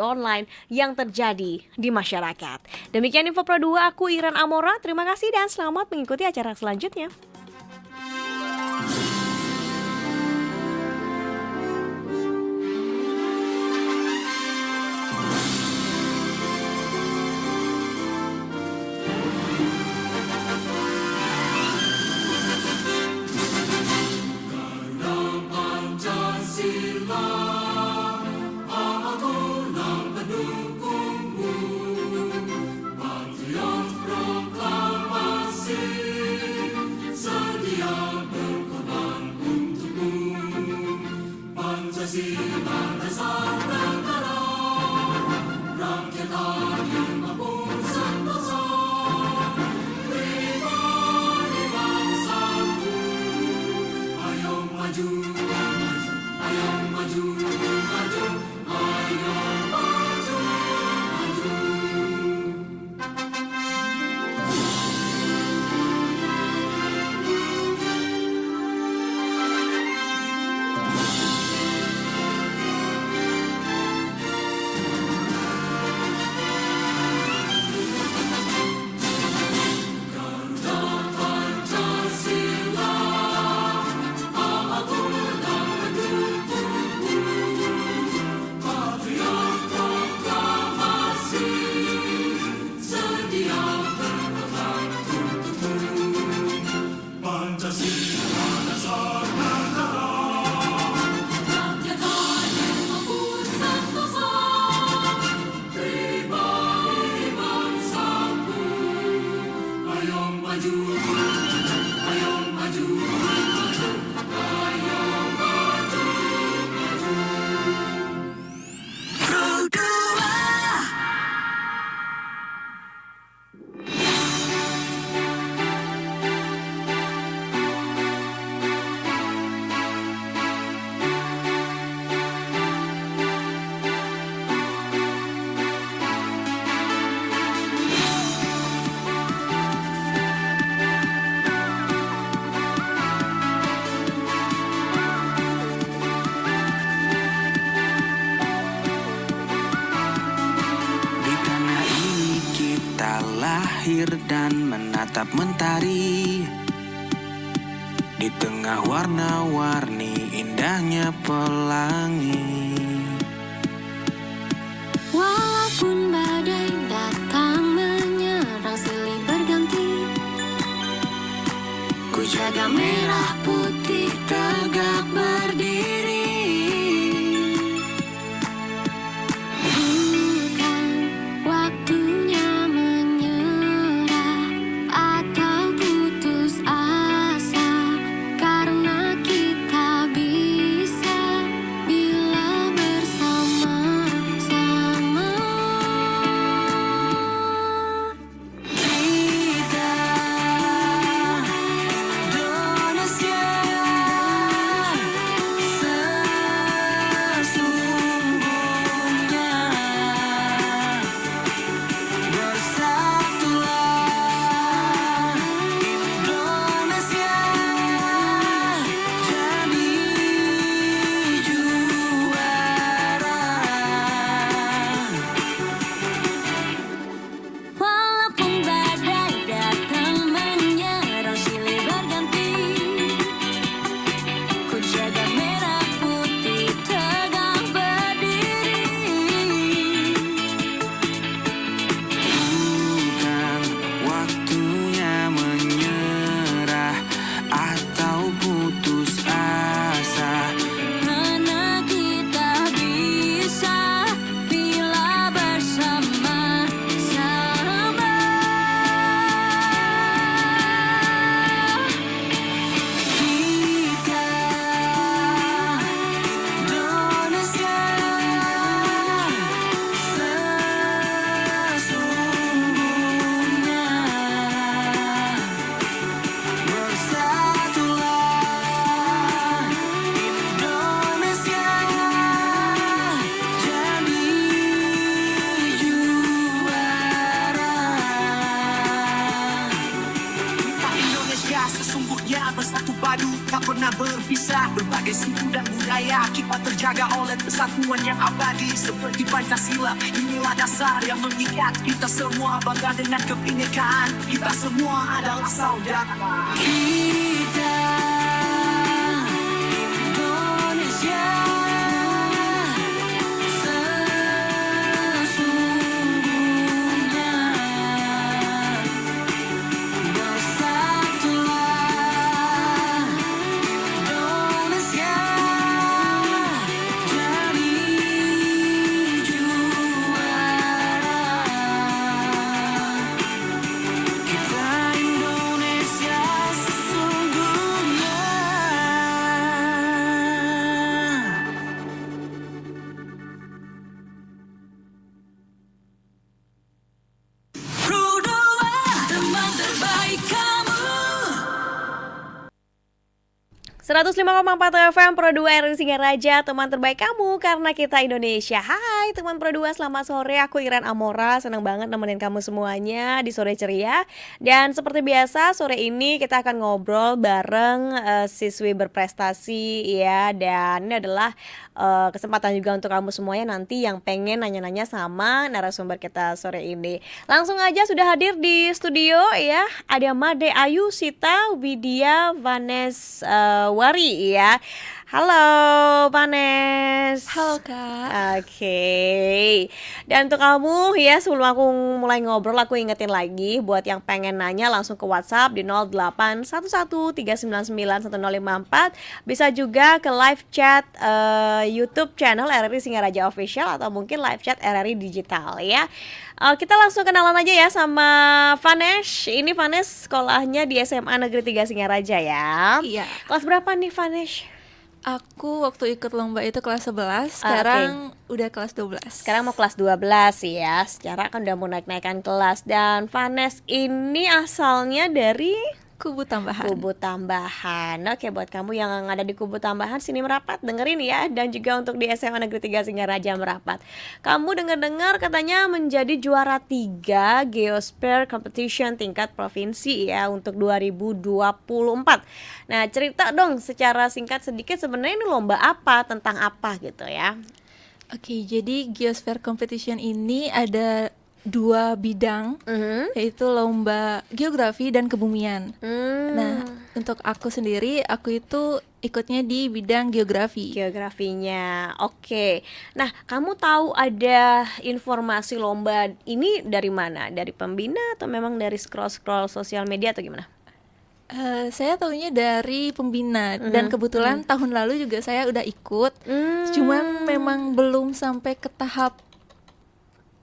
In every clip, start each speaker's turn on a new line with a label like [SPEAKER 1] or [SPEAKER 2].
[SPEAKER 1] online yang terjadi di masyarakat. Demikian info Pro 2, aku Iren Amora. Terima kasih dan selamat mengikuti acara selanjutnya.
[SPEAKER 2] Dan menatap mentari di tengah warna-warni indahnya pelangi.
[SPEAKER 3] Walaupun badai datang menyerang silih berganti, ku jaga merah putih tegak berdiri. Bukan waktunya asa, karena kita bisa bila
[SPEAKER 4] pernah berpisah. Berbagai suku dan budaya kita terjaga oleh persatuan yang abadi seperti Pancasila. Inilah dasar yang mengikat kita semua, bangga dengan kebinekaan. Kita semua adalah saudara.
[SPEAKER 3] Kita Indonesia sesungguhnya, bersatulah Indonesia jadi juara.
[SPEAKER 4] Kita Indonesia sesungguhnya.
[SPEAKER 3] Pro 2, teman terbaik kamu.
[SPEAKER 1] 105,4 FM Pro 2 RRI Singaraja, teman terbaik kamu karena kita Indonesia. Hai teman Pro 2, selamat sore. Aku Iren Amora, senang banget nemenin kamu semuanya di sore ceria. Dan seperti biasa sore ini kita akan ngobrol bareng siswi berprestasi ya. Dan ini adalah kesempatan juga untuk kamu semuanya nanti yang pengen nanya-nanya sama narasumber kita sore ini. Langsung aja sudah hadir di studio ya. Ada Made Ayu, Sita, Widya, Vanes, Wari ya. Halo Vanes.
[SPEAKER 5] Halo Kak.
[SPEAKER 1] Oke. Dan untuk kamu ya, sebelum aku mulai ngobrol, aku ingetin lagi buat yang pengen nanya langsung ke WhatsApp di 0811399154. Bisa juga ke live chat YouTube channel RRI Singaraja Official atau mungkin live chat RRI Digital ya. Kita langsung kenalan aja ya sama Vanes. Ini Vanes sekolahnya di SMA Negeri 3 Singaraja ya.
[SPEAKER 5] Iya.
[SPEAKER 1] Kelas berapa nih Vanes?
[SPEAKER 5] Aku waktu ikut lomba itu kelas 11, sekarang udah kelas 12.
[SPEAKER 1] Sekarang mau kelas 12 ya. Secara kan udah mau naik-naikan kelas. Dan Vanes ini asalnya dari
[SPEAKER 5] Kubu Tambahan.
[SPEAKER 1] Kubu Tambahan. Oke, buat kamu yang ada di Kubu Tambahan sini merapat, dengerin ya. Dan juga untuk di SMA Negeri 3 Singaraja merapat. Kamu dengar-dengar katanya menjadi juara 3 Geosphere Competition tingkat provinsi ya untuk 2024. Nah, cerita dong secara singkat sedikit sebenarnya ini lomba apa, tentang apa gitu ya.
[SPEAKER 5] Oke, jadi Geosphere Competition ini ada 2 bidang, yaitu lomba geografi dan kebumian. Nah, untuk aku sendiri, aku itu ikutnya di bidang geografi.
[SPEAKER 1] Geografinya, oke. Nah, kamu tahu ada informasi lomba ini dari mana? Dari pembina atau memang dari scroll-scroll sosial media atau gimana?
[SPEAKER 5] Saya tahunya dari pembina dan kebetulan tahun lalu juga saya udah ikut. Cuman memang belum sampai ke tahap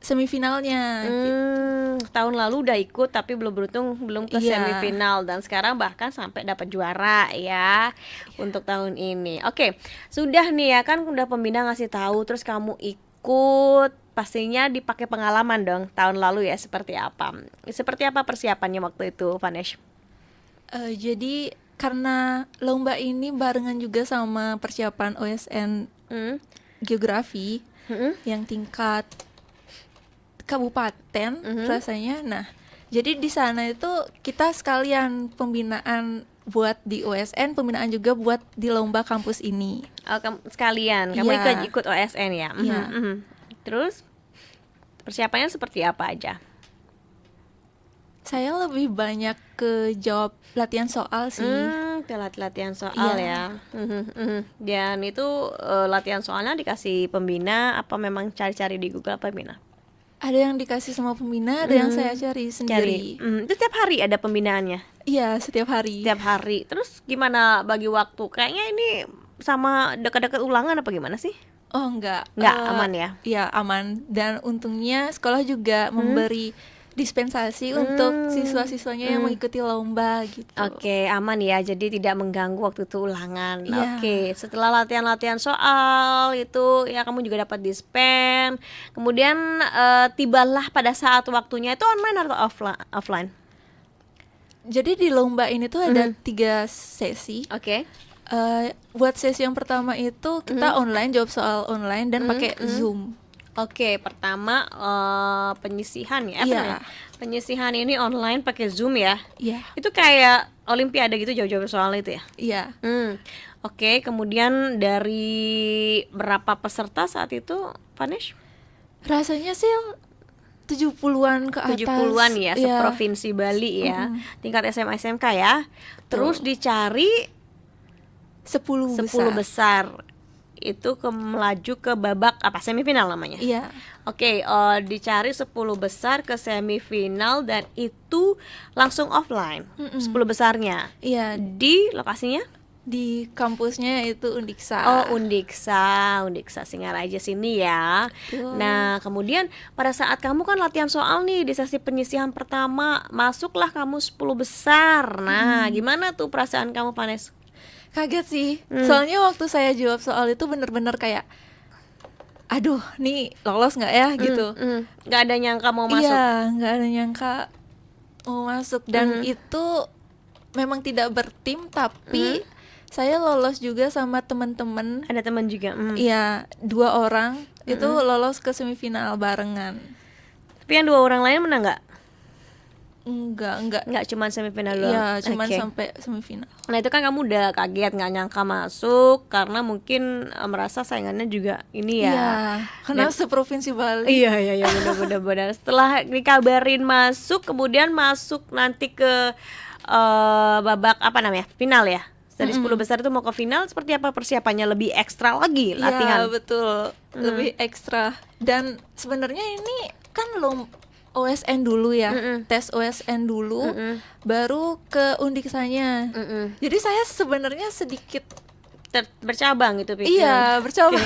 [SPEAKER 5] semifinalnya.
[SPEAKER 1] Tahun lalu udah ikut tapi belum beruntung, belum ke
[SPEAKER 5] Iya.
[SPEAKER 1] semifinal dan sekarang bahkan sampai dapat juara ya untuk tahun ini. Oke, sudah nih ya kan udah pembina ngasih tahu terus kamu ikut, pastinya dipakai pengalaman dong tahun lalu ya seperti apa? Seperti apa persiapannya waktu itu, Vanes?
[SPEAKER 5] Jadi karena lomba ini barengan juga sama persiapan OSN geografi yang tingkat kabupaten rasanya. Nah, jadi di sana itu kita sekalian pembinaan buat di OSN, pembinaan juga buat di lomba kampus ini.
[SPEAKER 1] Oh, sekalian, kamu
[SPEAKER 5] Iya.
[SPEAKER 1] ikut OSN ya?
[SPEAKER 5] Iya.
[SPEAKER 1] Terus persiapannya seperti apa aja?
[SPEAKER 5] Saya lebih banyak ke jawab latihan soal sih.
[SPEAKER 1] Latihan soal
[SPEAKER 5] Iya.
[SPEAKER 1] ya. Dan itu latihan soalnya dikasih pembina apa memang cari-cari di Google apa gimana?
[SPEAKER 5] Ada yang dikasih sama pembina, ada yang saya cari sendiri.
[SPEAKER 1] Itu tiap hari ada pembinaannya?
[SPEAKER 5] Iya, setiap hari.
[SPEAKER 1] Tiap hari. Terus gimana bagi waktu? Kayaknya ini sama dekat-dekat ulangan apa gimana sih?
[SPEAKER 5] Oh, enggak.
[SPEAKER 1] Aman ya?
[SPEAKER 5] Iya, aman. Dan untungnya sekolah juga memberi dispensasi untuk siswa-siswanya yang mengikuti lomba gitu.
[SPEAKER 1] Oke, aman ya. Jadi tidak mengganggu waktu itu ulangan.
[SPEAKER 5] Iya.
[SPEAKER 1] Oke, setelah latihan-latihan soal itu ya kamu juga dapat dispen. Kemudian tibalah pada saat waktunya itu online atau offline?
[SPEAKER 5] Jadi di lomba ini tuh ada 3 sesi.
[SPEAKER 1] Oke.
[SPEAKER 5] Buat sesi yang pertama itu kita online, jawab soal online dan pakai Zoom.
[SPEAKER 1] Oke, pertama penyisihan ya, apa
[SPEAKER 5] Iya.
[SPEAKER 1] namanya? Penyisihan ini online pakai Zoom ya.
[SPEAKER 5] Iya.
[SPEAKER 1] Itu kayak olimpiade gitu jawab-jawab soal itu ya.
[SPEAKER 5] Iya.
[SPEAKER 1] Oke, kemudian dari berapa peserta saat itu, Vanesh?
[SPEAKER 5] Rasanya sih 70-an ke atas.
[SPEAKER 1] 70-an ya,
[SPEAKER 5] Iya.
[SPEAKER 1] seprovinsi Bali ya. Tingkat SMA SMK ya. Terus dicari
[SPEAKER 5] 10
[SPEAKER 1] 10
[SPEAKER 5] besar.
[SPEAKER 1] besar. Itu melaju ke babak apa, semifinal namanya.
[SPEAKER 5] Iya.
[SPEAKER 1] Oke, dicari 10 besar ke semifinal dan itu langsung offline. 10 besarnya.
[SPEAKER 5] Iya,
[SPEAKER 1] Di lokasinya?
[SPEAKER 5] di kampusnya itu Undiksa.
[SPEAKER 1] Oh, Undiksa Singaraja sini ya.
[SPEAKER 5] Betul.
[SPEAKER 1] Nah, kemudian pada saat kamu kan latihan soal nih di sesi penyisihan pertama, masuklah kamu 10 besar. Nah, gimana tuh perasaan kamu, Vanes?
[SPEAKER 5] Kaget sih. Soalnya waktu saya jawab soal itu bener-bener kayak, aduh, nih lolos nggak ya gitu.
[SPEAKER 1] Nggak ada nyangka mau masuk.
[SPEAKER 5] Iya, nggak ada nyangka mau masuk dan itu memang tidak bertim, tapi saya lolos juga sama teman-teman.
[SPEAKER 1] Ada teman juga.
[SPEAKER 5] Iya, 2 orang itu lolos ke semifinal barengan.
[SPEAKER 1] Tapi yang 2 orang lain menang nggak?
[SPEAKER 5] Enggak.
[SPEAKER 1] Nggak, cuma semifinal doang.
[SPEAKER 5] Iya, cuman
[SPEAKER 1] Oke.
[SPEAKER 5] sampai semifinal.
[SPEAKER 1] Nah, itu kan kamu udah kaget, nggak nyangka masuk karena mungkin merasa saingannya juga ini ya.
[SPEAKER 5] Iya, karena seprovinsi Bali.
[SPEAKER 1] Iya, benar. Setelah dikabarin masuk, kemudian masuk nanti ke babak apa namanya, final ya. Dari 10 besar itu mau ke final, seperti apa persiapannya? Lebih ekstra lagi latihan.
[SPEAKER 5] Iya, betul. Lebih ekstra. Dan sebenarnya ini kan OSN dulu ya, tes OSN dulu, baru ke Undiksanya. Jadi saya sebenarnya sedikit
[SPEAKER 1] Bercabang gitu pikiran.
[SPEAKER 5] iya bercoba.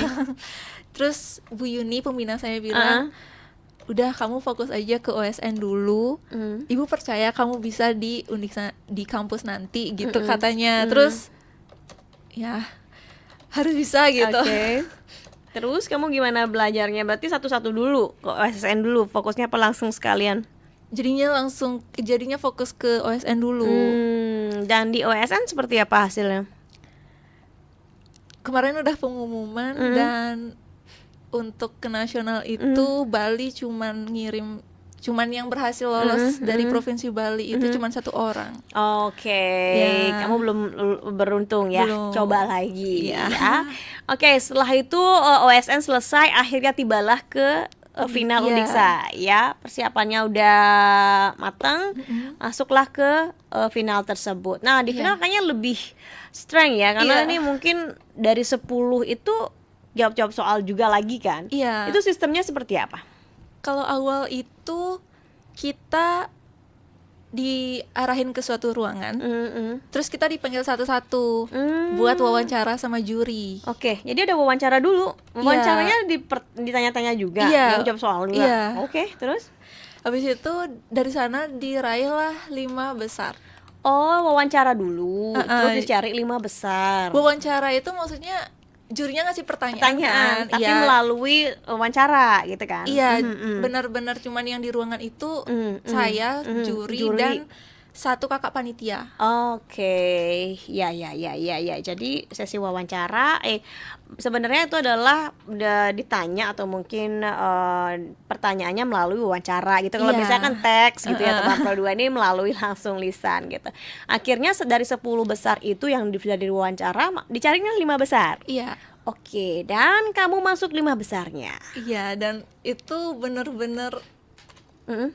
[SPEAKER 5] Terus Bu Yuni pembina saya bilang, udah kamu fokus aja ke OSN dulu. Ibu percaya kamu bisa di Undiksa di kampus nanti gitu katanya. Terus ya harus bisa gitu.
[SPEAKER 1] Oke. Terus kamu gimana belajarnya? Berarti satu-satu dulu, ke OSN dulu, fokusnya apa langsung sekalian?
[SPEAKER 5] Jadinya fokus ke OSN dulu.
[SPEAKER 1] Dan di OSN seperti apa hasilnya?
[SPEAKER 5] Kemarin udah pengumuman dan untuk ke nasional itu Bali cuman yang berhasil lolos dari provinsi Bali itu cuman 1 orang.
[SPEAKER 1] Oke,
[SPEAKER 5] Ya.
[SPEAKER 1] kamu belum beruntung ya.
[SPEAKER 5] Belum.
[SPEAKER 1] Coba lagi
[SPEAKER 5] Ya.
[SPEAKER 1] ya. Oke, setelah itu OSN selesai, akhirnya tibalah ke final
[SPEAKER 5] Iya.
[SPEAKER 1] Undiksa ya. Persiapannya udah matang, masuklah ke final tersebut. Nah, di final kayaknya lebih strength ya, karena
[SPEAKER 5] Iya.
[SPEAKER 1] ini mungkin dari 10 itu jawab-jawab soal juga lagi kan.
[SPEAKER 5] Iya.
[SPEAKER 1] Itu sistemnya seperti apa?
[SPEAKER 5] Kalau awal itu kita diarahin ke suatu ruangan, terus kita dipanggil satu-satu buat wawancara sama juri.
[SPEAKER 1] Oke, jadi ada wawancara dulu. Wawancaranya ditanya-tanya juga,
[SPEAKER 5] Iya.
[SPEAKER 1] jawab soal juga.
[SPEAKER 5] Iya.
[SPEAKER 1] Oke, terus?
[SPEAKER 5] Habis itu dari sana diraihlah 5 besar.
[SPEAKER 1] Oh, wawancara dulu,
[SPEAKER 5] Uh-uh.
[SPEAKER 1] terus dicari 5 besar.
[SPEAKER 5] Wawancara itu maksudnya jurinya ngasih
[SPEAKER 1] Pertanyaan,
[SPEAKER 5] kan?
[SPEAKER 1] tapi
[SPEAKER 5] Iya.
[SPEAKER 1] melalui wawancara gitu kan?
[SPEAKER 5] Iya,
[SPEAKER 1] Mm-mm.
[SPEAKER 5] benar-benar cuman yang di ruangan itu saya, juri,
[SPEAKER 1] juri.
[SPEAKER 5] dan 1 kakak panitia.
[SPEAKER 1] Oke, ya. Jadi sesi wawancara, sebenarnya itu adalah udah ditanya atau mungkin pertanyaannya melalui wawancara gitu. Kalau
[SPEAKER 5] Iya.
[SPEAKER 1] biasanya kan teks gitu ya, teman Pro 2 ini melalui langsung lisan gitu. Akhirnya dari 10 besar itu yang sudah diwawancara, dicarinya 5 besar.
[SPEAKER 5] Iya.
[SPEAKER 1] Oke, dan kamu masuk 5 besarnya.
[SPEAKER 5] Iya, dan itu bener-bener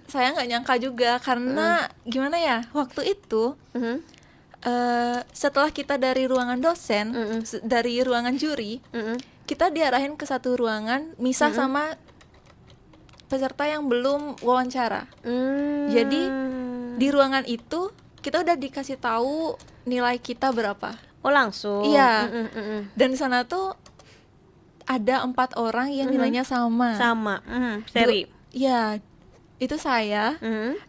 [SPEAKER 5] saya nggak nyangka juga karena gimana ya, waktu itu setelah kita dari ruangan dosen, dari ruangan juri, kita diarahin ke satu ruangan misah sama peserta yang belum wawancara. Jadi di ruangan itu kita udah dikasih tahu nilai kita berapa.
[SPEAKER 1] Oh, langsung.
[SPEAKER 5] Iya. Dan di sana tuh ada 4 orang yang nilainya sama.
[SPEAKER 1] Sama. Seri.
[SPEAKER 5] Iya, itu saya,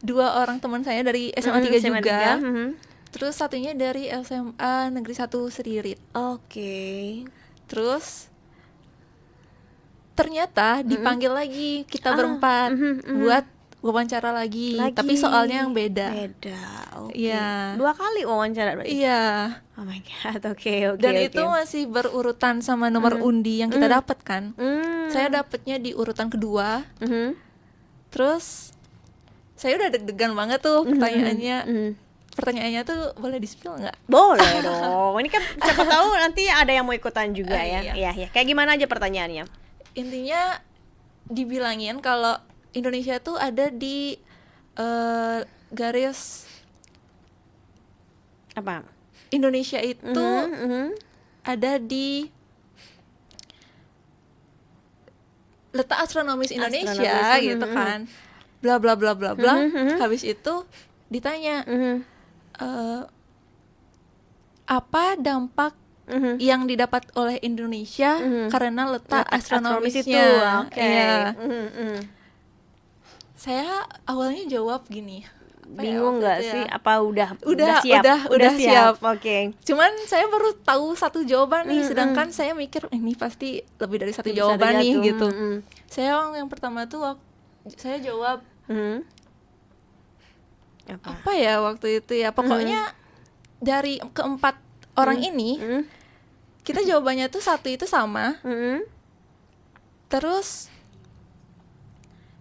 [SPEAKER 5] 2 orang teman saya dari SMA 3
[SPEAKER 1] SMA
[SPEAKER 5] juga,
[SPEAKER 1] 3.
[SPEAKER 5] terus satunya dari SMA Negeri 1 Seririt.
[SPEAKER 1] Oke.
[SPEAKER 5] Terus ternyata dipanggil lagi kita berempat buat wawancara lagi, tapi soalnya yang beda.
[SPEAKER 1] Beda. Oke.
[SPEAKER 5] Iya.
[SPEAKER 1] 2 kali wawancara berarti.
[SPEAKER 5] Iya.
[SPEAKER 1] Oh my god. Oke, oke.
[SPEAKER 5] Dan
[SPEAKER 1] oke.
[SPEAKER 5] itu masih berurutan sama nomor undi yang kita dapat kan. Saya dapatnya di urutan kedua. Terus saya udah deg-degan banget tuh pertanyaannya. Pertanyaannya tuh boleh di-spill nggak?
[SPEAKER 1] Boleh dong. Ini kan siapa tahu nanti ada yang mau ikutan juga ya.
[SPEAKER 5] Iya.
[SPEAKER 1] Iya, iya. Kayak gimana aja pertanyaannya?
[SPEAKER 5] Intinya dibilangin kalau Indonesia tuh ada di garis
[SPEAKER 1] Apa?
[SPEAKER 5] Indonesia itu ada di letak astronomis Indonesia
[SPEAKER 1] Astronomis,
[SPEAKER 5] gitu kan, bla bla bla bla bla. Habis itu ditanya apa dampak yang didapat oleh Indonesia karena letak
[SPEAKER 1] Astronomis itu.
[SPEAKER 5] astronomisnya.
[SPEAKER 1] Oke.
[SPEAKER 5] Iya.
[SPEAKER 1] Mhm.
[SPEAKER 5] Saya awalnya jawab gini. apa ya,
[SPEAKER 1] Bingung
[SPEAKER 5] waktu
[SPEAKER 1] nggak
[SPEAKER 5] itu ya?
[SPEAKER 1] sih? Apa udah
[SPEAKER 5] Udah,
[SPEAKER 1] siap?
[SPEAKER 5] udah siap.
[SPEAKER 1] Oke.
[SPEAKER 5] Cuman saya baru tahu satu jawaban nih, sedangkan saya mikir ini pasti lebih dari satu
[SPEAKER 1] Lebih
[SPEAKER 5] jawaban
[SPEAKER 1] satu
[SPEAKER 5] nih
[SPEAKER 1] jatuh.
[SPEAKER 5] gitu. Saya yang pertama tuh saya jawab apa ya waktu itu ya, pokoknya dari keempat orang ini kita jawabannya tuh satu itu sama, terus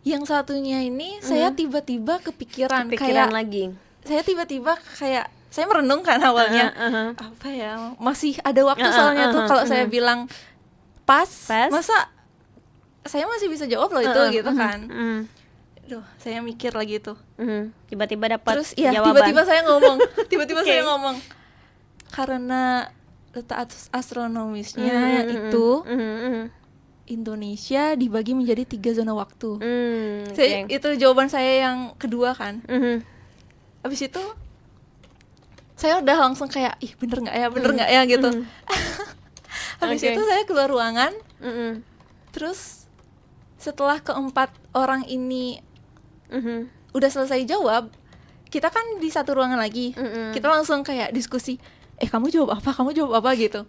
[SPEAKER 5] yang satunya ini saya tiba-tiba kepikiran kayak
[SPEAKER 1] lagi.
[SPEAKER 5] saya tiba-tiba kayak saya merenung kan awalnya apa ya, masih ada waktu soalnya tuh kalau saya bilang pas, masa saya masih bisa jawab loh itu gitu kan. Duh, saya mikir lagi tuh.
[SPEAKER 1] Tiba-tiba dapat
[SPEAKER 5] Terus ya
[SPEAKER 1] jawaban.
[SPEAKER 5] tiba-tiba saya ngomong, tiba-tiba
[SPEAKER 1] Oke.
[SPEAKER 5] saya ngomong karena letak astronomisnya itu Indonesia dibagi menjadi 3 zona waktu.
[SPEAKER 1] Oke.
[SPEAKER 5] Itu jawaban saya yang kedua kan. Habis itu saya udah langsung kayak ih bener nggak ya gitu. Habis
[SPEAKER 1] Oke.
[SPEAKER 5] itu saya keluar ruangan. Terus setelah keempat orang ini udah selesai jawab, kita kan di satu ruangan lagi. Kita langsung kayak diskusi, kamu jawab apa gitu.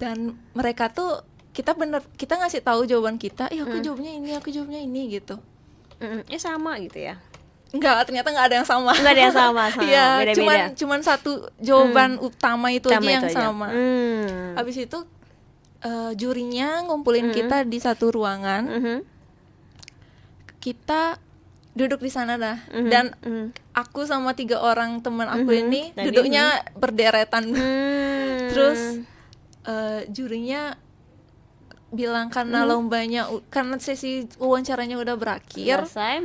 [SPEAKER 5] Dan mereka tuh kita ngasih tahu jawaban kita, aku jawabnya ini gitu.
[SPEAKER 1] Sama gitu ya.
[SPEAKER 5] Ternyata nggak ada yang sama.
[SPEAKER 1] Nggak ada yang sama.
[SPEAKER 5] Iya,
[SPEAKER 1] Beda-beda.
[SPEAKER 5] cuman satu jawaban utama itu
[SPEAKER 1] Utama
[SPEAKER 5] aja yang
[SPEAKER 1] itu aja.
[SPEAKER 5] sama. Habis itu jurinya ngumpulin kita di satu ruangan. Kita duduk di sana dah. Dan aku sama 3 orang teman aku ini
[SPEAKER 1] Tadi,
[SPEAKER 5] duduknya berderetan. Terus jurinya bilang karena karena sesi wawancaranya udah berakhir,
[SPEAKER 1] Selesai.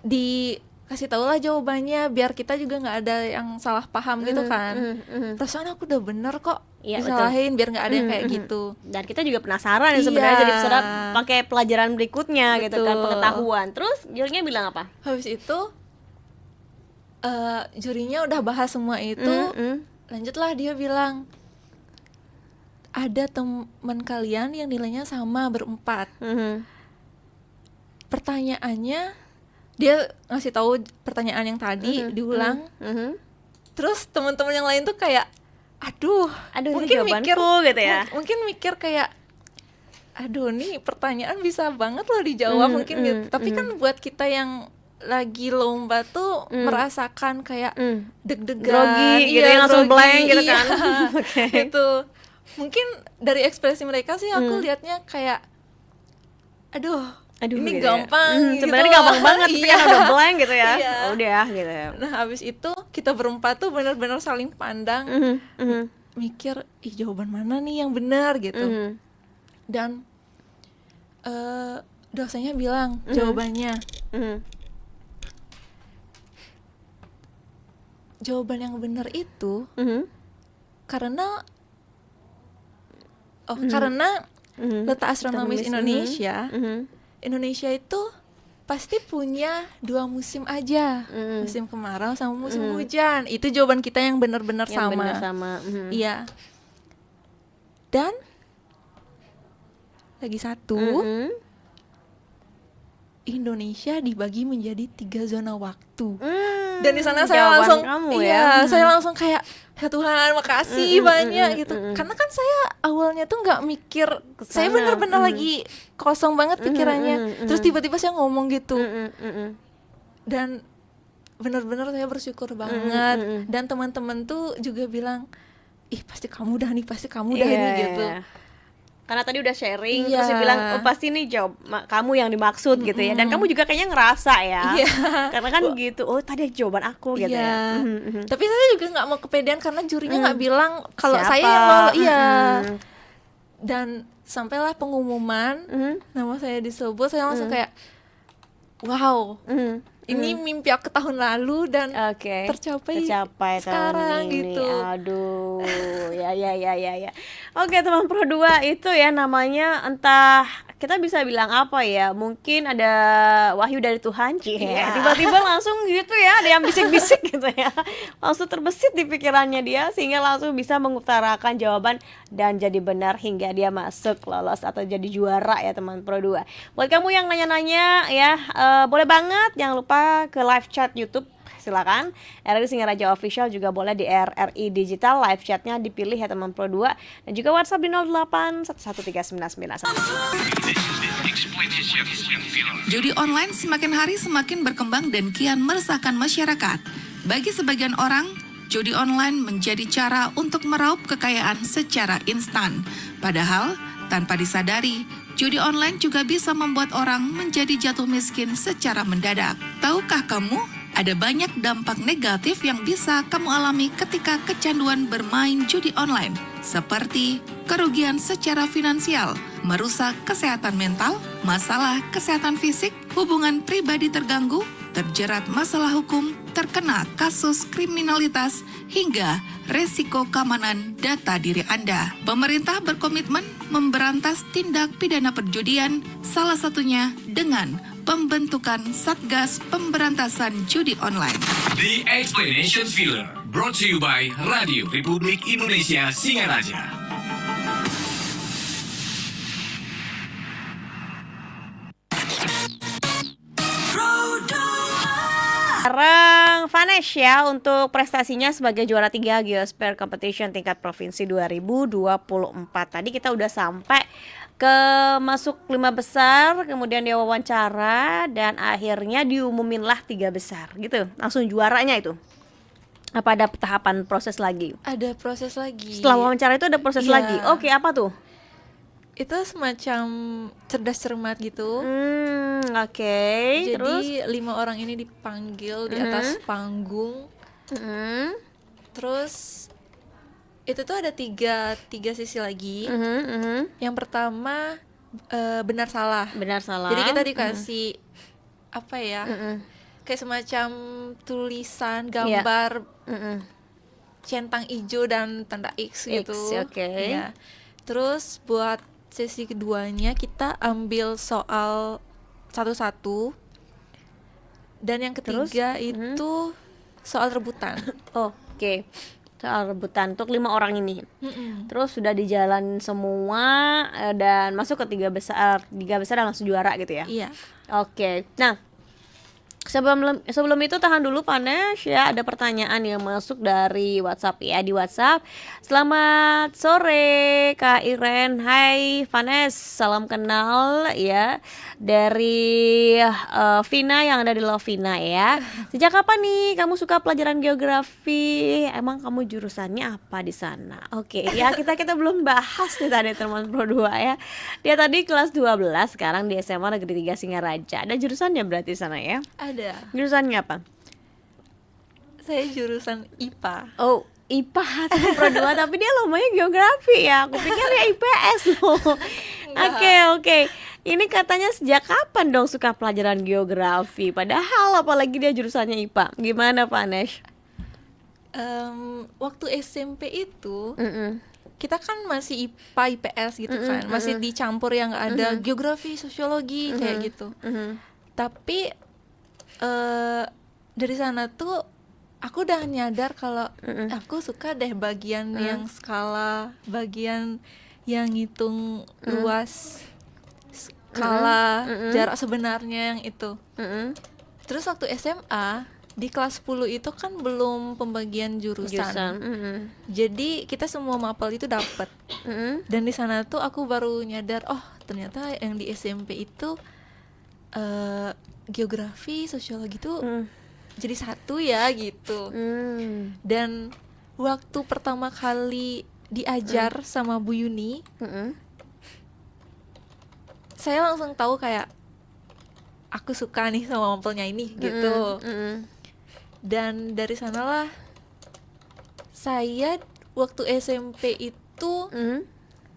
[SPEAKER 5] dikasih tau lah jawabannya biar kita juga nggak ada yang salah paham gitu kan. Perasaan aku udah bener kok,
[SPEAKER 1] Iya,
[SPEAKER 5] disalahin biar nggak ada yang kayak gitu.
[SPEAKER 1] Dan kita juga penasaran ya sebenarnya,
[SPEAKER 5] Iya.
[SPEAKER 1] jadi bisa pakai pelajaran berikutnya gitu kan,
[SPEAKER 5] Betul.
[SPEAKER 1] pengetahuan. Terus jurinya bilang apa?
[SPEAKER 5] Habis itu jurinya udah bahas semua itu, lanjutlah dia bilang ada teman kalian yang nilainya sama berempat. Pertanyaannya dia ngasih tahu pertanyaan yang tadi diulang. Terus teman-teman yang lain tuh kayak aduh
[SPEAKER 1] ini
[SPEAKER 5] mungkin mikir
[SPEAKER 1] jawabanku gitu ya.
[SPEAKER 5] mungkin mikir kayak aduh nih pertanyaan bisa banget loh dijawab mungkin gitu. Tapi kan buat kita yang lagi lomba tuh merasakan kayak deg-degan,
[SPEAKER 1] Grogi gitu ya, langsung blank gitu kan. Oke.
[SPEAKER 5] Itu mungkin dari ekspresi mereka sih aku lihatnya kayak aduh ini
[SPEAKER 1] gitu ya.
[SPEAKER 5] gampang gitu.
[SPEAKER 1] Sebenarnya gampang banget, tapi
[SPEAKER 5] Iya.
[SPEAKER 1] kan udah blank gitu ya.
[SPEAKER 5] Iya.
[SPEAKER 1] Udah gitu ya.
[SPEAKER 5] Nah habis itu kita berempat tuh benar-benar saling pandang, mikir ih jawaban mana nih yang benar gitu. Dan dosennya bilang jawabannya jawaban yang benar itu karena letak astronomis Indonesia. Indonesia itu pasti punya 2 musim aja, musim kemarau sama musim hujan. Itu jawaban kita yang benar-benar
[SPEAKER 1] Yang
[SPEAKER 5] sama.
[SPEAKER 1] benar sama.
[SPEAKER 5] Iya. Dan lagi satu, Indonesia dibagi menjadi 3 zona waktu. Dan di sana saya
[SPEAKER 1] jawaban
[SPEAKER 5] langsung
[SPEAKER 1] kamu
[SPEAKER 5] iya,
[SPEAKER 1] ya.
[SPEAKER 5] saya langsung kayak ya Tuhan makasih banyak gitu. Karena kan saya awalnya tuh nggak mikir, saya
[SPEAKER 1] Kesana,
[SPEAKER 5] benar-benar lagi kosong banget pikirannya. Terus tiba-tiba saya ngomong gitu. Dan benar-benar saya bersyukur banget. Dan teman-teman tuh juga bilang, ih pasti kamu dah nih, pasti kamu dah
[SPEAKER 1] Iya,
[SPEAKER 5] nih gitu.
[SPEAKER 1] iya. Karena tadi udah sharing,
[SPEAKER 5] Iya.
[SPEAKER 1] terus dia bilang, oh pasti nih jawab kamu yang dimaksud gitu ya. Dan kamu juga kayaknya ngerasa ya.
[SPEAKER 5] Iya.
[SPEAKER 1] Karena kan gitu, oh tadi jawaban aku gitu ya.
[SPEAKER 5] Iya. Tapi saya juga nggak mau kepedean karena jurinya nggak bilang kalau
[SPEAKER 1] Siapa?
[SPEAKER 5] saya yang lolos. Iya.
[SPEAKER 1] Mm.
[SPEAKER 5] Dan sampailah pengumuman, nama saya disebut, saya langsung kayak, wow, ini mimpi aku tahun lalu dan
[SPEAKER 1] Oke.
[SPEAKER 5] tercapai
[SPEAKER 1] tahun
[SPEAKER 5] sekarang
[SPEAKER 1] ini.
[SPEAKER 5] gitu.
[SPEAKER 1] Aduh, ya. Oke, teman Pro 2 itu ya namanya entah kita bisa bilang apa ya? Mungkin ada wahyu dari Tuhan, Cie.
[SPEAKER 5] Iya.
[SPEAKER 1] Tiba-tiba langsung gitu ya, ada yang bisik-bisik gitu ya. Langsung terbesit di pikirannya dia sehingga langsung bisa mengutarakan jawaban dan jadi benar hingga dia masuk lolos atau jadi juara ya teman Pro 2. Buat kamu yang nanya-nanya ya, boleh banget jangan lupa ke live chat YouTube, silakan. RRI Singaraja Official juga boleh di RRI Digital live chatnya dipilih ya teman Pro 2 dan juga WhatsApp di 08113999.
[SPEAKER 6] Judi online semakin hari semakin berkembang dan kian meresahkan masyarakat. Bagi sebagian orang, judi online menjadi cara untuk meraup kekayaan secara instan. Padahal, tanpa disadari, judi online juga bisa membuat orang menjadi jatuh miskin secara mendadak. Tahukah kamu, ada banyak dampak negatif yang bisa kamu alami ketika kecanduan bermain judi online, seperti kerugian secara finansial, merusak kesehatan mental, masalah kesehatan fisik, hubungan pribadi terganggu, terjerat masalah hukum, terkena kasus kriminalitas, hingga resiko keamanan data diri Anda. Pemerintah berkomitmen memberantas tindak pidana perjudian, salah satunya dengan pembentukan Satgas Pemberantasan Judi Online.
[SPEAKER 7] The Explanation Filler, brought to you by Radio Republik Indonesia Singaraja.
[SPEAKER 1] Sekarang Vanesh ya untuk prestasinya sebagai juara 3 Geosphere Competition tingkat provinsi 2024. Tadi kita udah sampai ke masuk 5 besar, kemudian dia wawancara dan akhirnya diumumin lah 3 besar gitu. Langsung juaranya itu. Apa ada tahapan proses lagi?
[SPEAKER 5] Ada proses lagi.
[SPEAKER 1] Setelah wawancara itu ada proses
[SPEAKER 5] Iya.
[SPEAKER 1] lagi. Oke, apa tuh?
[SPEAKER 5] Itu semacam cerdas cermat gitu.
[SPEAKER 1] Oke. Terus
[SPEAKER 5] Jadi 5 orang ini dipanggil di atas panggung. Terus itu tuh ada tiga sisi lagi. Yang pertama benar salah.
[SPEAKER 1] benar salah.
[SPEAKER 5] Jadi kita dikasih apa ya? Kayak semacam tulisan gambar centang hijau dan tanda X gitu.
[SPEAKER 1] oke.
[SPEAKER 5] Iya. Terus buat sesi keduanya kita ambil soal satu-satu. Dan yang ketiga itu soal rebutan.
[SPEAKER 1] Oke. Soal rebutan untuk 5 orang ini. Terus sudah di jalan semua dan masuk ke 3 besar dan langsung juara gitu ya.
[SPEAKER 5] Iya.
[SPEAKER 1] Oke. Nah, sebelum itu tahan dulu Vanesh ya, ada pertanyaan yang masuk dari WhatsApp ya, di WhatsApp. Selamat sore Kak Iren. Hai Vanesh, salam kenal ya dari Vina yang ada di Lovina ya. Sejak kapan nih kamu suka pelajaran geografi? Emang kamu jurusannya apa di sana? Oke, ya kita belum bahas nih tadi teman Pro 2 ya. Dia tadi kelas 12, sekarang di SMA Negeri 3 Singaraja. Ada jurusannya berarti di sana ya?
[SPEAKER 5] Ada.
[SPEAKER 1] Jurusannya apa?
[SPEAKER 5] Saya jurusan IPA.
[SPEAKER 1] Oh, IPA teman Pro 2 tapi dia lombanya geografi ya. Aku pikir ya IPS loh. Oke. Ini katanya sejak kapan dong suka pelajaran geografi? Padahal apalagi dia jurusannya IPA. Gimana Vanesh?
[SPEAKER 5] Waktu SMP itu kita kan masih IPA IPS gitu kan, masih dicampur yang nggak ada geografi, sosiologi kayak gitu. Tapi dari sana tuh aku udah nyadar kalau aku suka deh bagian yang skala, bagian yang ngitung luas skala, jarak sebenarnya yang itu. Terus waktu SMA di kelas 10 itu kan belum pembagian jurusan. Jadi kita semua mapel itu dapat. Dan di sana tuh aku baru nyadar, oh ternyata yang di SMP itu geografi, sosiologi tuh jadi satu ya gitu. Dan waktu pertama kali diajar sama Bu Yuni, saya langsung tahu kayak aku suka nih sama mapelnya ini gitu. Dan dari sanalah saya waktu SMP itu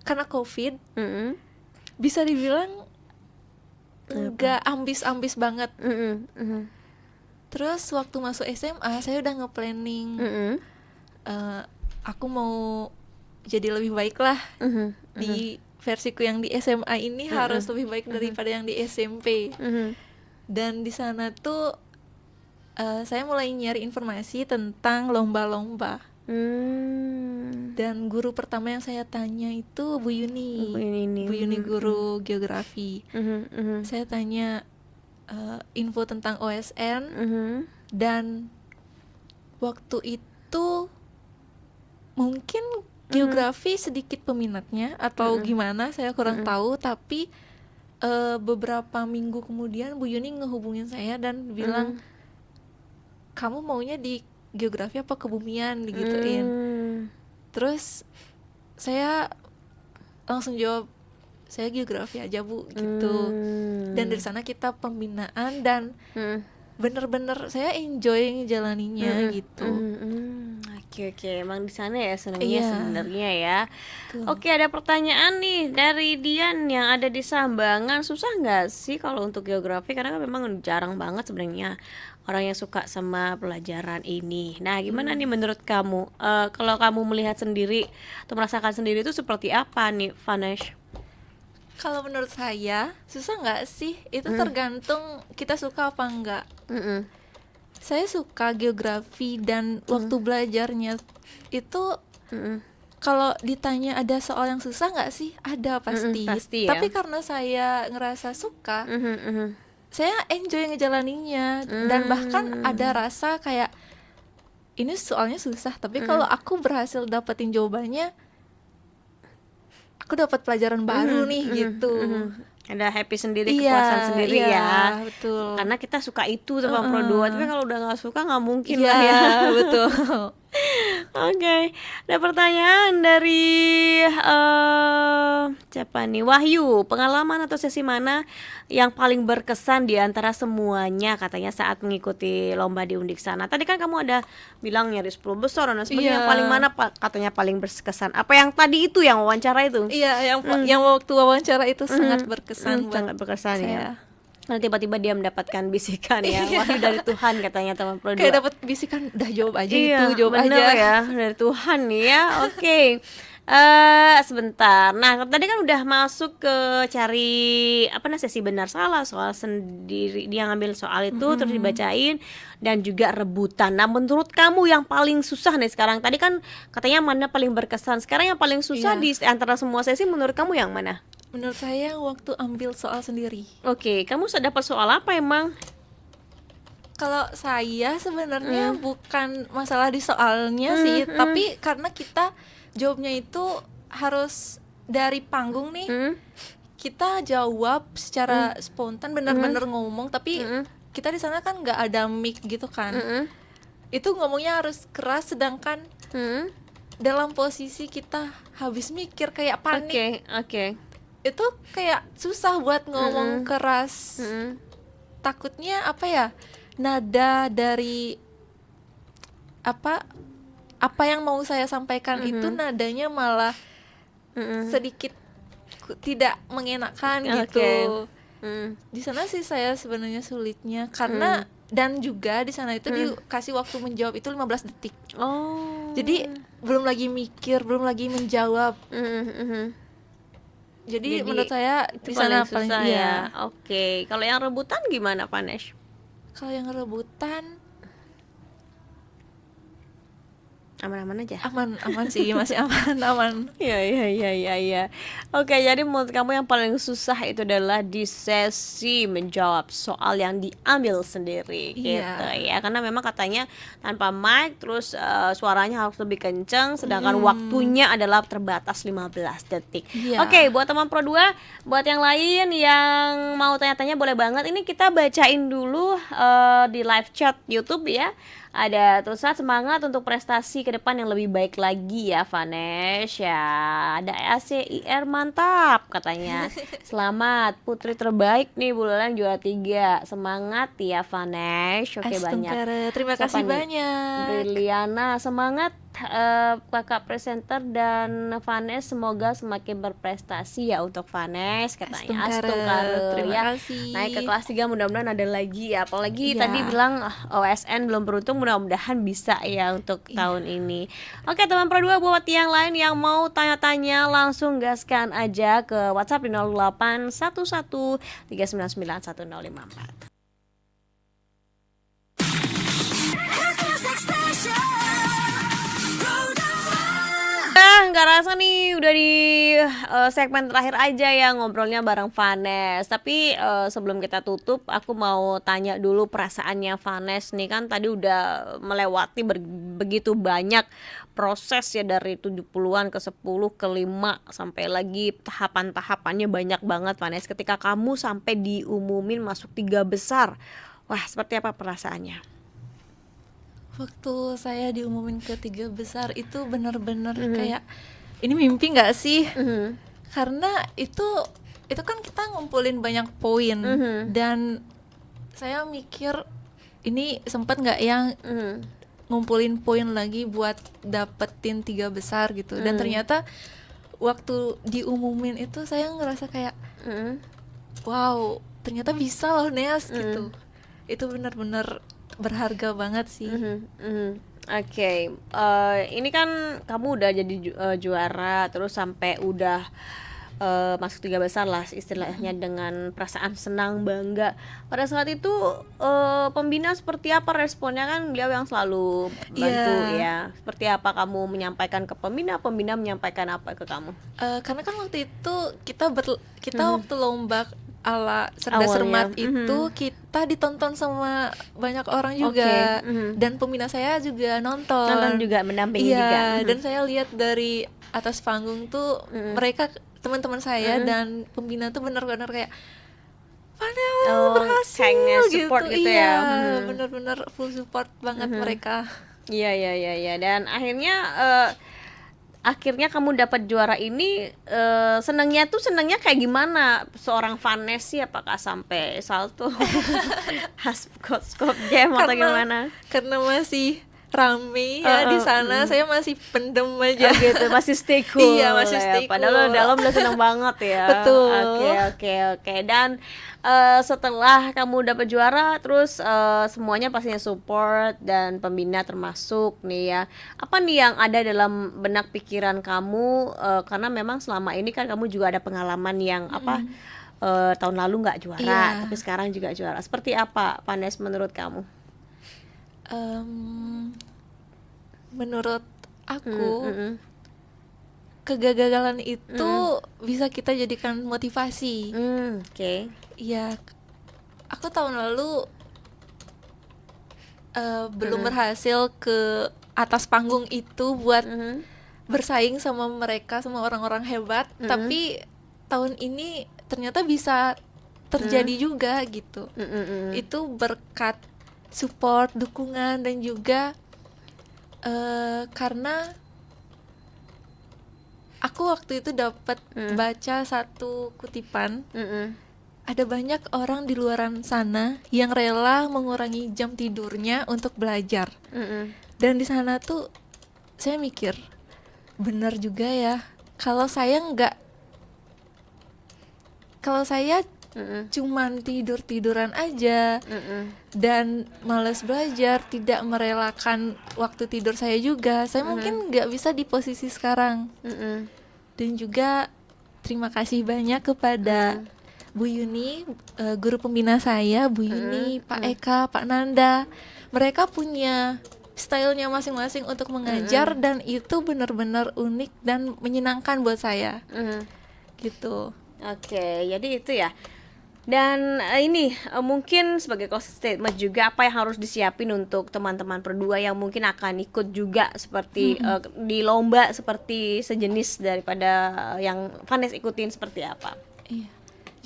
[SPEAKER 5] karena COVID bisa dibilang nggak ambis-ambis banget. Terus waktu masuk SMA saya udah nge-planning aku mau jadi lebih baik lah di versiku yang di SMA ini harus lebih baik daripada yang di SMP. Dan di sana tuh saya mulai nyari informasi tentang lomba-lomba. Dan guru pertama yang saya tanya itu Bu Yuni. Bu Yuni guru geografi. Saya tanya info tentang OSN dan waktu itu mungkin geografi sedikit peminatnya atau gimana saya kurang tahu, tapi beberapa minggu kemudian Bu Yuni ngehubungin saya dan bilang kamu maunya di geografi apa kebumian, digituin. Terus saya langsung jawab saya geografi aja Bu gitu. Dan dari sana kita pembinaan dan bener-bener saya enjoy ngejalaninnya gitu.
[SPEAKER 1] Oke, emang di sana ya senangnya
[SPEAKER 5] Iya.
[SPEAKER 1] sebenarnya ya.
[SPEAKER 5] Betul.
[SPEAKER 1] Oke, ada pertanyaan nih dari Dian yang ada di Sambangan. Susah nggak sih kalau untuk geografi? Karena kan memang jarang banget sebenarnya orang yang suka sama pelajaran ini. Nah, gimana nih menurut kamu? Kalau kamu melihat sendiri atau merasakan sendiri itu seperti apa nih, Vanesh?
[SPEAKER 5] Kalau menurut saya susah nggak sih? Itu tergantung kita suka apa enggak. Saya suka geografi dan waktu belajarnya itu kalau ditanya ada soal yang susah nggak sih? Ada pasti.
[SPEAKER 1] pasti ya.
[SPEAKER 5] Tapi karena saya ngerasa suka, saya enjoy ngejalaninnya dan bahkan ada rasa kayak ini soalnya susah, tapi kalau aku berhasil dapetin jawabannya, aku dapat pelajaran baru nih gitu.
[SPEAKER 1] Ada happy sendiri,
[SPEAKER 5] Iya,
[SPEAKER 1] kepuasan sendiri
[SPEAKER 5] iya,
[SPEAKER 1] ya.
[SPEAKER 5] betul.
[SPEAKER 1] Karena kita suka itu tuh Pro 2. Tapi kalau udah nggak suka nggak mungkin
[SPEAKER 5] Iya,
[SPEAKER 1] lah ya.
[SPEAKER 5] betul.
[SPEAKER 1] Oke, ada pertanyaan dari siapa nih? Wahyu, pengalaman atau sesi mana yang paling berkesan di antara semuanya katanya saat mengikuti lomba di Undiksana? Tadi kan kamu ada bilang nyari 10 besar dan sebagainya.
[SPEAKER 5] Iya.
[SPEAKER 1] Yang paling mana katanya paling berkesan? Apa yang tadi itu yang wawancara itu?
[SPEAKER 5] Iya, yang waktu wawancara itu sangat berkesan buat
[SPEAKER 1] Sangat berkesan
[SPEAKER 5] saya.
[SPEAKER 1] ya. Nah, tiba-tiba dia mendapatkan bisikan ya, wahyu dari Tuhan katanya teman Pro 2.
[SPEAKER 5] Kayak dapat bisikan, udah jawab aja
[SPEAKER 1] Iya,
[SPEAKER 5] itu, jawab
[SPEAKER 1] bener
[SPEAKER 5] aja.
[SPEAKER 1] ya, dari Tuhan nih ya. Oke. Sebentar. Nah, tadi kan udah masuk ke cari sesi benar salah, soal sendiri, dia ngambil soal itu terus dibacain dan juga rebutan. Nah, menurut kamu yang paling susah nih sekarang? Tadi kan katanya mana paling berkesan. Sekarang yang paling susah
[SPEAKER 5] Iya.
[SPEAKER 1] di antara semua sesi menurut kamu yang mana?
[SPEAKER 5] Menurut saya waktu ambil soal sendiri.
[SPEAKER 1] Oke, kamu sudah dapat soal apa emang?
[SPEAKER 5] Kalau saya sebenarnya bukan masalah di soalnya sih, tapi karena kita jawabnya itu harus dari panggung nih. Kita jawab secara spontan, benar-benar ngomong, tapi kita di sana kan nggak ada mic gitu kan. Itu ngomongnya harus keras, sedangkan dalam posisi kita habis mikir kayak panik.
[SPEAKER 1] Oke.
[SPEAKER 5] Itu kayak susah buat ngomong keras. Takutnya nada dari apa yang mau saya sampaikan itu nadanya malah sedikit tidak mengenakan gitu. Di sana sih saya sebenarnya sulitnya karena dan juga di sana itu dikasih waktu menjawab itu 15 detik.
[SPEAKER 1] Oh.
[SPEAKER 5] Jadi belum lagi mikir, belum lagi menjawab. Jadi menurut saya
[SPEAKER 1] itu
[SPEAKER 5] di sana
[SPEAKER 1] paling susah ya. Oke, kalau yang rebutan gimana, Vanesh?
[SPEAKER 5] Kalau yang rebutan
[SPEAKER 1] Aman-aman aja.
[SPEAKER 5] Aman sih, masih aman.
[SPEAKER 1] Iya. Oke, jadi menurut kamu yang paling susah itu adalah di sesi menjawab soal yang diambil sendiri gitu
[SPEAKER 5] Iya.
[SPEAKER 1] ya. Karena memang katanya tanpa mic terus suaranya harus lebih kenceng sedangkan waktunya adalah terbatas 15 detik.
[SPEAKER 5] Iya.
[SPEAKER 1] Oke, buat teman Pro 2, buat yang lain yang mau tanya-tanya boleh banget. Ini kita bacain dulu di live chat YouTube ya. Ada tulisan semangat untuk prestasi ke depan yang lebih baik lagi ya Vanesha. Ada ACIR mantap katanya. Selamat putri terbaik nih bulan juara 3. Semangat ya Vanesh. Oke, banyak.
[SPEAKER 5] Astagfirullah, terima
[SPEAKER 1] Siapa
[SPEAKER 5] kasih
[SPEAKER 1] nih?
[SPEAKER 5] banyak.
[SPEAKER 1] Briliana, semangat kakak presenter dan Vanes, semoga semakin berprestasi ya untuk Vanes katanya. Astungkare
[SPEAKER 5] Terima
[SPEAKER 1] ya.
[SPEAKER 5] kasih.
[SPEAKER 1] Naik ke kelas 3 mudah-mudahan ada lagi ya. Apalagi
[SPEAKER 5] Iya.
[SPEAKER 1] tadi bilang OSN belum beruntung, mudah-mudahan bisa ya untuk tahun ini. Oke, teman Pro 2, buat yang lain yang mau tanya-tanya langsung gaskan aja ke WhatsApp di 0811 399 1054.
[SPEAKER 3] Music Station Roda
[SPEAKER 1] Nggak rasa nih udah di segmen terakhir aja ya ngobrolnya bareng Vanes. Tapi sebelum kita tutup, aku mau tanya dulu perasaannya Vanes nih. Kan tadi udah melewati begitu banyak proses ya, dari 70-an ke 10 ke 5 sampai lagi tahapan-tahapannya banyak banget Vanes. Ketika kamu sampai diumumin masuk 3 besar, wah seperti apa perasaannya?
[SPEAKER 5] Waktu saya diumumin ke 3 besar itu benar-benar kayak ini mimpi nggak sih? Karena itu kan kita ngumpulin banyak poin dan saya mikir ini sempat nggak yang ngumpulin poin lagi buat dapetin 3 besar gitu. Dan ternyata waktu diumumin itu saya ngerasa kayak wow, ternyata bisa loh Neas gitu. Itu benar-benar berharga banget sih.
[SPEAKER 1] Oke, ini kan kamu udah jadi juara terus sampai udah masuk 3 besar lah istilahnya, dengan perasaan senang bangga. Pada saat itu pembina seperti apa responnya? Kan beliau yang selalu bantu ya. Seperti apa kamu menyampaikan ke pembina menyampaikan apa ke kamu?
[SPEAKER 5] Karena kan waktu itu kita waktu lomba ala cerdas
[SPEAKER 1] Awalnya.
[SPEAKER 5] cermat itu kita ditonton sama banyak orang juga. Dan pembina saya juga
[SPEAKER 1] Nonton juga, mendampingi
[SPEAKER 5] iya,
[SPEAKER 1] juga.
[SPEAKER 5] dan saya lihat dari atas panggung tuh mereka teman-teman saya dan pembina tuh benar-benar kayak Vanel berhasil
[SPEAKER 1] kayaknya support gitu ya.
[SPEAKER 5] Iya, benar-benar full support banget mereka.
[SPEAKER 1] Iya. Dan akhirnya kamu dapat juara ini, senangnya kayak gimana seorang Vanes sih? Apakah sampai salto skop jam atau gimana?
[SPEAKER 5] Karena masih rame ya di sana, saya masih pendem aja.
[SPEAKER 1] Gitu, masih stay cool.
[SPEAKER 5] Iya, masih
[SPEAKER 1] ya.
[SPEAKER 5] stay
[SPEAKER 1] Padahal
[SPEAKER 5] cool.
[SPEAKER 1] dalam udah seneng banget ya.
[SPEAKER 5] Betul.
[SPEAKER 1] Oke. Dan setelah kamu dapat juara, terus semuanya pastinya support dan pembina termasuk nih ya. Apa nih yang ada dalam benak pikiran kamu? Karena memang selama ini kan kamu juga ada pengalaman yang tahun lalu nggak juara,
[SPEAKER 5] Iya.
[SPEAKER 1] tapi sekarang juga juara. Seperti apa, Vanes, menurut kamu?
[SPEAKER 5] Menurut aku kegagalan itu bisa kita jadikan motivasi.
[SPEAKER 1] Oke.
[SPEAKER 5] Iya, aku tahun lalu belum berhasil ke atas panggung itu buat bersaing sama mereka, sama orang-orang hebat. Tapi tahun ini ternyata bisa terjadi juga gitu. Itu berkat support, dukungan, dan juga karena aku waktu itu dapat baca satu kutipan. Ada banyak orang di luaran sana yang rela mengurangi jam tidurnya untuk belajar. Dan di sana tuh saya mikir, benar juga ya. Kalau saya cuman tiduran aja dan malas belajar, tidak merelakan waktu tidur saya juga, saya mungkin nggak bisa di posisi sekarang. Dan juga terima kasih banyak kepada Bu Yuni, guru pembina saya, Bu Yuni, Pak Eka, Pak Nanda. Mereka punya stylenya masing-masing untuk mengajar, dan itu benar-benar unik dan menyenangkan buat saya. Gitu.
[SPEAKER 1] Oke, jadi itu ya. Dan ini mungkin sebagai closing statement juga, apa yang harus disiapin untuk teman-teman berdua yang mungkin akan ikut juga seperti di lomba seperti sejenis daripada yang Vanes ikutin, seperti apa?
[SPEAKER 5] Iya.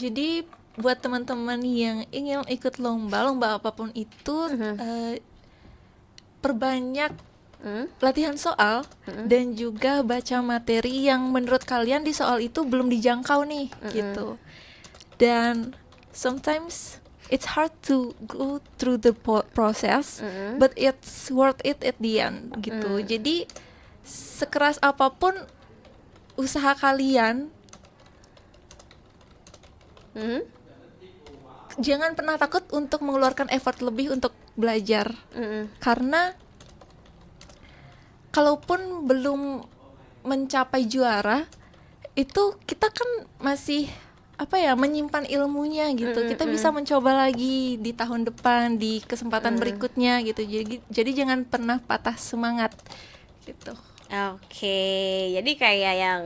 [SPEAKER 5] Jadi buat teman-teman yang ingin ikut lomba apapun itu, perbanyak latihan soal dan juga baca materi yang menurut kalian di soal itu belum dijangkau nih, gitu. Dan sometimes it's hard to go through the process, but it's worth it at the end, gitu. Jadi sekeras apapun usaha kalian, jangan pernah takut untuk mengeluarkan effort lebih untuk belajar, karena kalaupun belum mencapai juara, itu kita kan masih menyimpan ilmunya gitu. Kita bisa mencoba lagi di tahun depan, di kesempatan berikutnya gitu. Jadi jangan pernah patah semangat gitu.
[SPEAKER 1] Oke, jadi kayak yang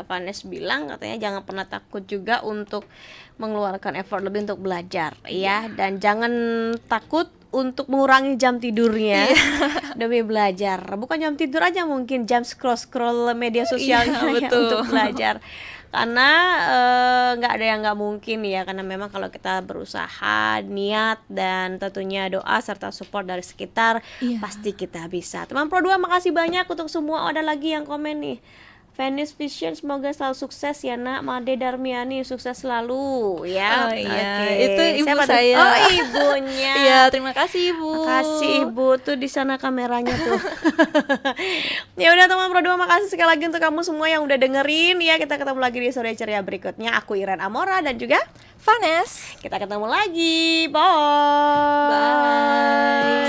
[SPEAKER 1] Vanes bilang, katanya jangan pernah takut juga untuk mengeluarkan effort lebih untuk belajar, ya. Dan jangan takut untuk mengurangi jam tidurnya demi belajar. Bukan jam tidur aja, mungkin jam scroll media sosialnya ya, untuk belajar. Karena nggak ada yang nggak mungkin ya, karena memang kalau kita berusaha, niat, dan tentunya doa serta support dari sekitar, pasti kita bisa. Teman Pro 2, makasih banyak untuk semua. Ada lagi yang komen nih, Vanes Vision, semoga selalu sukses ya nak. Made Darmiani, sukses selalu ya.
[SPEAKER 5] Oh iya,
[SPEAKER 1] Oke.
[SPEAKER 5] itu ibu
[SPEAKER 1] Siapa tuh?
[SPEAKER 5] saya.
[SPEAKER 1] Oh, ibunya.
[SPEAKER 5] Iya, terima kasih ibu.
[SPEAKER 1] Makasih ibu, tuh di sana kameranya tuh. Ya udah teman Pro 2, makasih sekali lagi untuk kamu semua yang udah dengerin ya. Kita ketemu lagi di sore ceria berikutnya. Aku Iren Amora dan juga
[SPEAKER 5] Vanes.
[SPEAKER 1] kita ketemu lagi. Bye.
[SPEAKER 5] Bye.